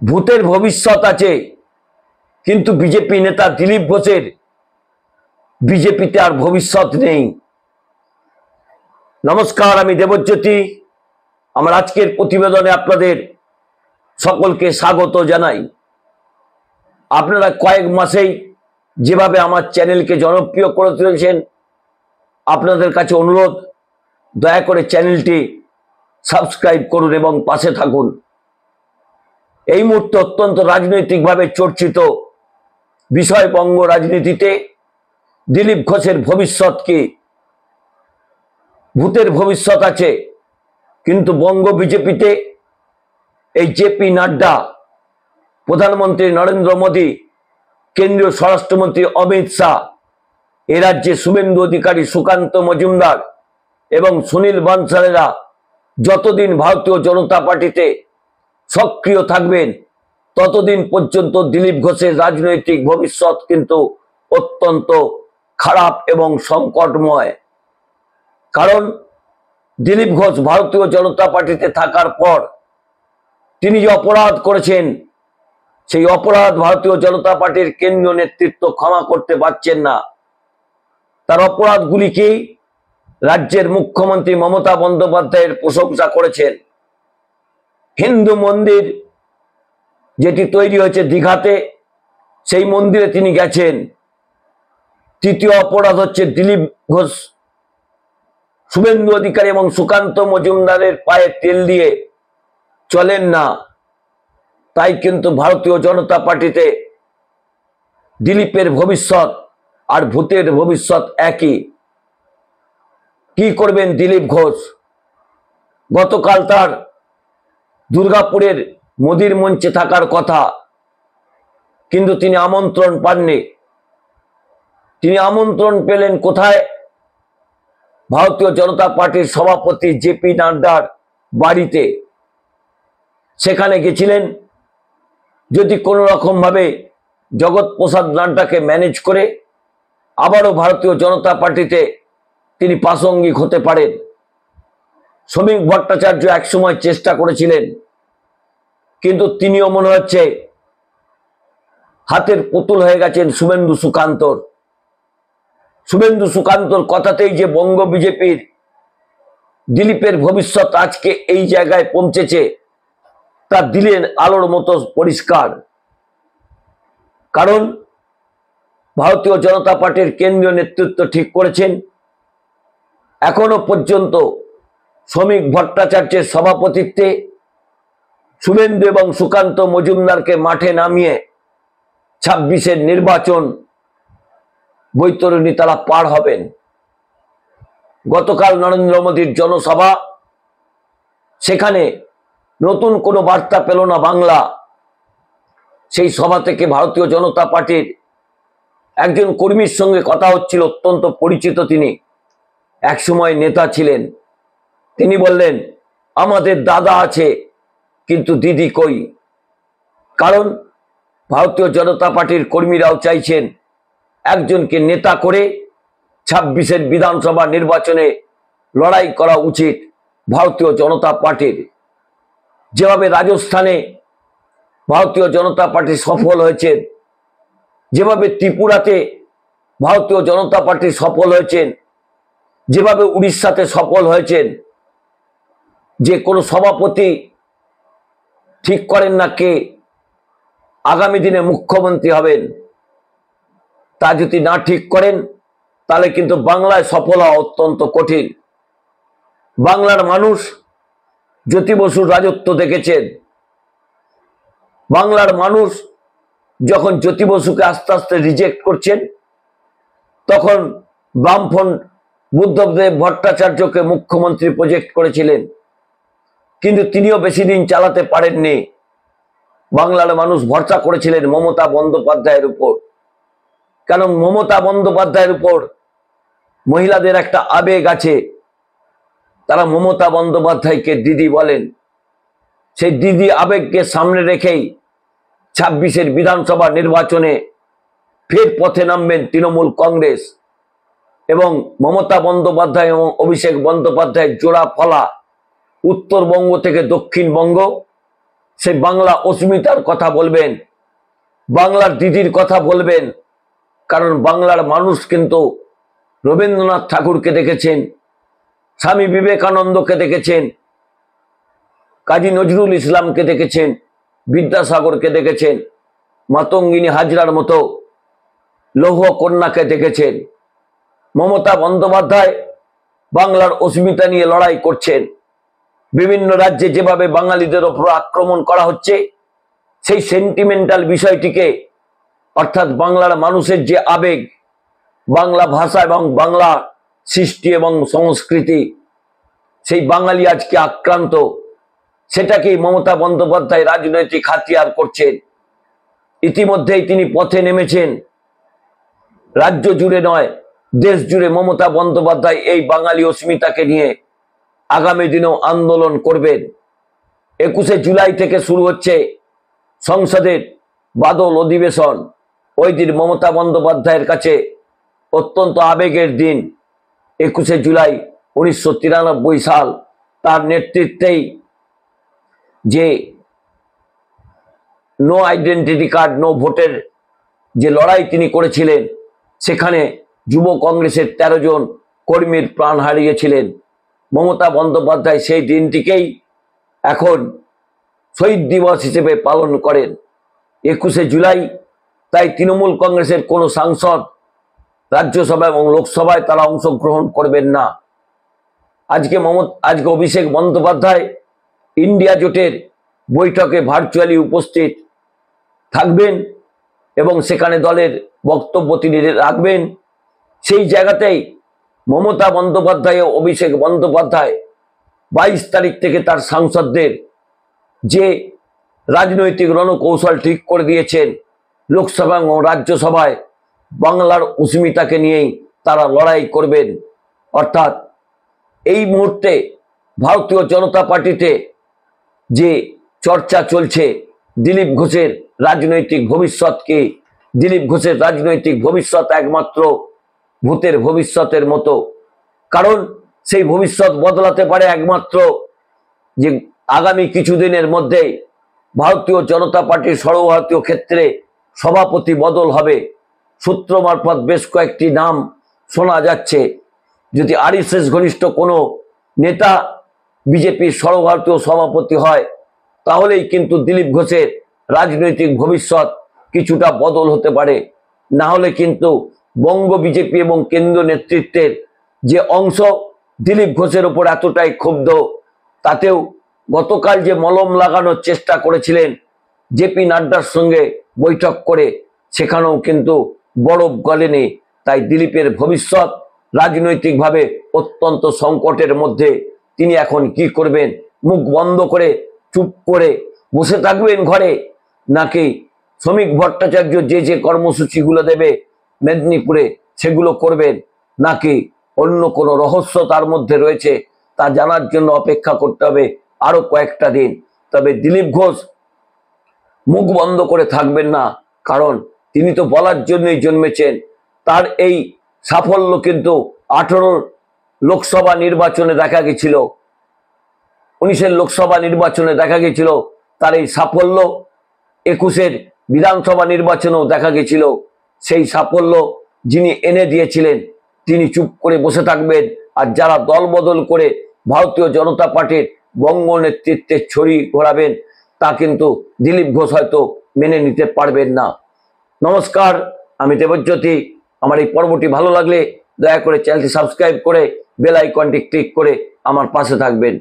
ভূতের ভবিষ্যৎ আছে, কিন্তু বিজেপি নেতা দিলীপ ঘোষের বিজেপিতে আর ভবিষ্যৎ নেই। নমস্কার, আমি দেবজ্যোতি। আমার আজকের প্রতিবেদনে আপনাদের সকলকে স্বাগত জানাই। আপনারা কয়েক মাসেই যেভাবে আমার চ্যানেলকে জনপ্রিয় করে তুলেছেন, আপনাদের কাছে অনুরোধ, দয়া করে চ্যানেলটি সাবস্ক্রাইব করুন এবং পাশে থাকুন। এই মুহূর্তে অত্যন্ত রাজনৈতিকভাবে চর্চিত বিষয় বঙ্গ রাজনীতিতে দিলীপ ঘোষের ভবিষ্যৎ কি? ভূতের ভবিষ্যৎ আছে, কিন্তু বঙ্গ বিজেপিতে এই জেপি নাড্ডা, প্রধানমন্ত্রী নরেন্দ্র মোদী, কেন্দ্রীয় স্বরাষ্ট্রমন্ত্রী অমিত শাহ, এ রাজ্যে শুভেন্দু অধিকারী, সুকান্ত মজুমদার এবং সুনীল বানসালেরা যতদিন ভারতীয় জনতা পার্টিতে সক্রিয় থাকবেন, ততদিন পর্যন্ত দিলীপ ঘোষের রাজনৈতিক ভবিষ্যৎ কিন্তু অত্যন্ত খারাপ এবং সংকটময়। কারণ দিলীপ ঘোষ ভারতীয় জনতা পার্টিতে থাকার পর তিনি যে অপরাধ করেছেন, সেই অপরাধ ভারতীয় জনতা পার্টির কেন্দ্রীয় নেতৃত্ব ক্ষমা করতে পারছেন না। তার অপরাধগুলিকেই রাজ্যের মুখ্যমন্ত্রী মমতা বন্দ্যোপাধ্যায়ের প্রশংসা করেছেন। হিন্দু মন্দির যেটি তৈরি হয়েছে দীঘাতে, সেই মন্দিরে তিনি গেছেন। তৃতীয় অপরাধ হচ্ছে দিলীপ ঘোষ শুভেন্দু অধিকারী এবং সুকান্ত মজুমদারের পায়ে তেল দিয়ে চলেন না। তাই কিন্তু ভারতীয় জনতা পার্টিতে দিলীপের ভবিষ্যৎ আর ভূতের ভবিষ্যৎ একই। কি করবেন দিলীপ ঘোষ? গতকাল তার দুর্গাপুরের মোদির মঞ্চে থাকার কথা, কিন্তু তিনি আমন্ত্রণ পাননি। তিনি আমন্ত্রণ পেলেন কোথায়? ভারতীয় জনতা পার্টির সভাপতি জেপি নাড্ডার বাড়িতে। সেখানে গেছিলেন যদি কোনো রকম ভাবে জগৎ প্রসাদ নাড্ডাকে ম্যানেজ করে আবারও ভারতীয় জনতা পার্টিতে তিনি প্রাসঙ্গিক হতে পারেন। শ্রমিক ভট্টাচার্য একসময় চেষ্টা করেছিলেন, কিন্তু তিনিও মনে হচ্ছে হাতের পুতুল হয়ে গেছেন শুভেন্দু সুকান্তর। শুভেন্দু সুকান্তর কথাতেই যে বঙ্গ বিজেপির দিলীপের ভবিষ্যৎ আজকে এই জায়গায় পৌঁছেছে, তা দিলেন আলোর মতো পরিষ্কার। কারণ ভারতীয় জনতা পার্টির কেন্দ্রীয় নেতৃত্ব ঠিক করেছেন, এখনো পর্যন্ত শ্রমিক ভট্টাচার্যের সভাপতিত্বে শুভেন্দু এবং সুকান্ত মজুমদারকে মাঠে নামিয়ে 26-এর নির্বাচন বৈতরণী তারা পার হবেন। গতকাল নরেন্দ্র মোদীর জনসভা, সেখানে নতুন কোনো বার্তা পেল না বাংলা। সেই সভা থেকে ভারতীয় জনতা পার্টির একজন কর্মীর সঙ্গে কথা হচ্ছিল, অত্যন্ত পরিচিত, তিনি একসময় নেতা ছিলেন। তিনি বললেন, আমাদের দাদা আছে কিন্তু দিদি কই? কারণ ভারতীয় জনতা পার্টির কর্মীরাও চাইছেন একজনকে নেতা করে 26-এর বিধানসভা নির্বাচনে লড়াই করা উচিত ভারতীয় জনতা পার্টির। যেভাবে রাজস্থানে ভারতীয় জনতা পার্টি সফল হয়েছে, যেভাবে ত্রিপুরাতে ভারতীয় জনতা পার্টি সফল হয়েছেন, যেভাবে উড়িষ্যাতে সফল হয়েছেন, যে কোনো সভাপতি ঠিক করেন না কে আগামী দিনে মুখ্যমন্ত্রী হবেন। তা যদি না ঠিক করেন, তাহলে কিন্তু বাংলায় সফল হওয়া অত্যন্ত কঠিন। বাংলার মানুষ জ্যোতি বসুর রাজত্ব দেখেছেন। বাংলার মানুষ যখন জ্যোতি বসুকে আস্তে আস্তে রিজেক্ট করছেন, তখন বামফ্রন্ট বুদ্ধদেব ভট্টাচার্যকে মুখ্যমন্ত্রী প্রজেক্ট করেছিলেন, কিন্তু তিনিও বেশি দিন চালাতে পারেননি। বাংলার মানুষ ভরসা করেছিলেন মমতা বন্দ্যোপাধ্যায়ের উপর, কারণ মমতা বন্দ্যোপাধ্যায়ের উপর মহিলাদের একটা আবেগ আছে। তারা মমতা বন্দ্যোপাধ্যায়কে দিদি বলেন। সেই দিদি আবেগকে সামনে রেখেই 26-এর বিধানসভা নির্বাচনে ফের পথে নামবেন তৃণমূল কংগ্রেস এবং মমতা বন্দ্যোপাধ্যায় এবং অভিষেক বন্দ্যোপাধ্যায়ের জোড়া ফলা উত্তরবঙ্গ থেকে দক্ষিণবঙ্গ, সেই বাংলা অস্মিতার কথা বলবেন, বাংলার দিদির কথা বলবেন। কারণ বাংলার মানুষ কিন্তু রবীন্দ্রনাথ ঠাকুরকে দেখেছেন, স্বামী বিবেকানন্দকে দেখেছেন, কাজী নজরুল ইসলামকে দেখেছেন, বিদ্যাসাগরকে দেখেছেন, মাতঙ্গিনী হাজরার মতো লৌহ কন্যাকে দেখেছেন। মমতা বন্দ্যোপাধ্যায় বাংলার অস্মিতা নিয়ে লড়াই করছেন। বিভিন্ন রাজ্যে যেভাবে বাঙালিদের ওপর আক্রমণ করা হচ্ছে, সেই সেন্টিমেন্টাল বিষয়টিকে, অর্থাৎ বাংলার মানুষের যে আবেগ, বাংলা ভাষা এবং বাংলা সৃষ্টি এবং সংস্কৃতি, সেই বাঙালি আজকে আক্রান্ত, সেটাকেই মমতা বন্দ্যোপাধ্যায় রাজনৈতিক হাতিয়ার করছেন। ইতিমধ্যেই তিনি পথে নেমেছেন। রাজ্য জুড়ে নয়, দেশ জুড়ে মমতা বন্দ্যোপাধ্যায় এই বাঙালি অস্মিতাকে নিয়ে আগামী দিনেও আন্দোলন করবেন। 21শে জুলাই থেকে শুরু হচ্ছে সংসদের বাদল অধিবেশন। ওই দিন মমতা বন্দ্যোপাধ্যায়ের কাছে অত্যন্ত আবেগের দিন। 21শে জুলাই 1993 সাল, তার নেতৃত্বেই যে নো আইডেন্টিটি কার্ড নো ভোটের যে লড়াই তিনি করেছিলেন, সেখানে যুব কংগ্রেসের 13 জন কর্মীর প্রাণ হারিয়েছিলেন। মমতা বন্দ্যোপাধ্যায় সেই দিনটিকেই এখন শহীদ দিবস হিসেবে পালন করেন। 21শে জুলাই, তাই তৃণমূল কংগ্রেসের কোনো সাংসদ রাজ্যসভা এবং লোকসভায় তারা অংশগ্রহণ করবেন না। আজকে অভিষেক বন্দ্যোপাধ্যায় ইন্ডিয়া জোটের বৈঠকে ভার্চুয়ালি উপস্থিত থাকবেন এবং সেখানে দলের বক্তব্য তিনি রাখবেন। সেই জায়গাতেই মমতা বন্দ্যোপাধ্যায় ও অভিষেক বন্দ্যোপাধ্যায় 22 তারিখ থেকে তার সাংসদদের যে রাজনৈতিক রণকৌশল ঠিক করে দিয়েছেন, লোকসভা এবং রাজ্যসভায় বাংলার অস্মিতাকে নিয়েই তারা লড়াই করবেন। অর্থাৎ এই মুহূর্তে ভারতীয় জনতা পার্টিতে যে চর্চা চলছে, দিলীপ ঘোষের রাজনৈতিক ভবিষ্যৎ কি, দিলীপ ঘোষের রাজনৈতিক ভবিষ্যৎ একমাত্র ভূতের ভবিষ্যতের মতো। কারণ সেই ভবিষ্যৎ বদলাতে পারে একমাত্র যে আগামী কিছুদিনের মধ্যে ভারতীয় জনতা পার্টির সর্বভারতীয় ক্ষেত্রে সভাপতি বদল হবে। সূত্র মারফত বেশ কয়েকটি নাম শোনা যাচ্ছে। যদি আরএসএস ঘনিষ্ঠ কোনো নেতা বিজেপির সর্বভারতীয় সভাপতি হয়, তাহলেই কিন্তু দিলীপ ঘোষের রাজনৈতিক ভবিষ্যৎ কিছুটা বদল হতে পারে। না হলে কিন্তু বঙ্গ বিজেপি এবং কেন্দ্রীয় নেতৃত্বের যে অংশ দিলীপ ঘোষের ওপর এতটাই ক্ষুব্ধ, তাতেও গতকাল যে মলম লাগানোর চেষ্টা করেছিলেন জেপি নাড্ডার সঙ্গে বৈঠক করে, সেখানেও কিন্তু বরফ গলেনি। তাই দিলীপের ভবিষ্যৎ রাজনৈতিকভাবে অত্যন্ত সংকটের মধ্যে। তিনি এখন কি করবেন? মুখ বন্ধ করে চুপ করে বসে থাকবেন ঘরে, নাকি শ্রমিক ভট্টাচার্য যে কর্মসূচিগুলো দেবে মেদিনীপুরে সেগুলো করবেন, নাকি অন্য কোনো রহস্য তার মধ্যে রয়েছে, তা জানার জন্য অপেক্ষা করতে হবে আরো কয়েকটা দিন। তবে দিলীপ ঘোষ মুখ বন্ধ করে থাকবেন না, কারণ তিনি তো বলার জন্যই জন্মেছেন। তার এই সাফল্য কিন্তু 18 লোকসভা নির্বাচনে দেখা গেছিল, 19-এর লোকসভা নির্বাচনে দেখা গেছিল তার এই সাফল্য, 21-এর বিধানসভা নির্বাচনেও দেখা গেছিল। সেই সাফল্য যিনি এনে দিয়েছিলেন তিনি চুপ করে বসে থাকবেন, আর যারা দল বদল করে ভারতীয় জনতা পার্টির বঙ্গ নেতৃত্বে ছড়ি ঘোরাবেন, তা কিন্তু দিলীপ ঘোষ হয়তো মেনে নিতে পারবেন না। নমস্কার, আমি দেবজ্যোতি। আমার এই পর্বটি ভালো লাগলে দয়া করে চ্যানেলটি সাবস্ক্রাইব করে বেল আইকনটি ক্লিক করে আমার পাশে থাকবেন।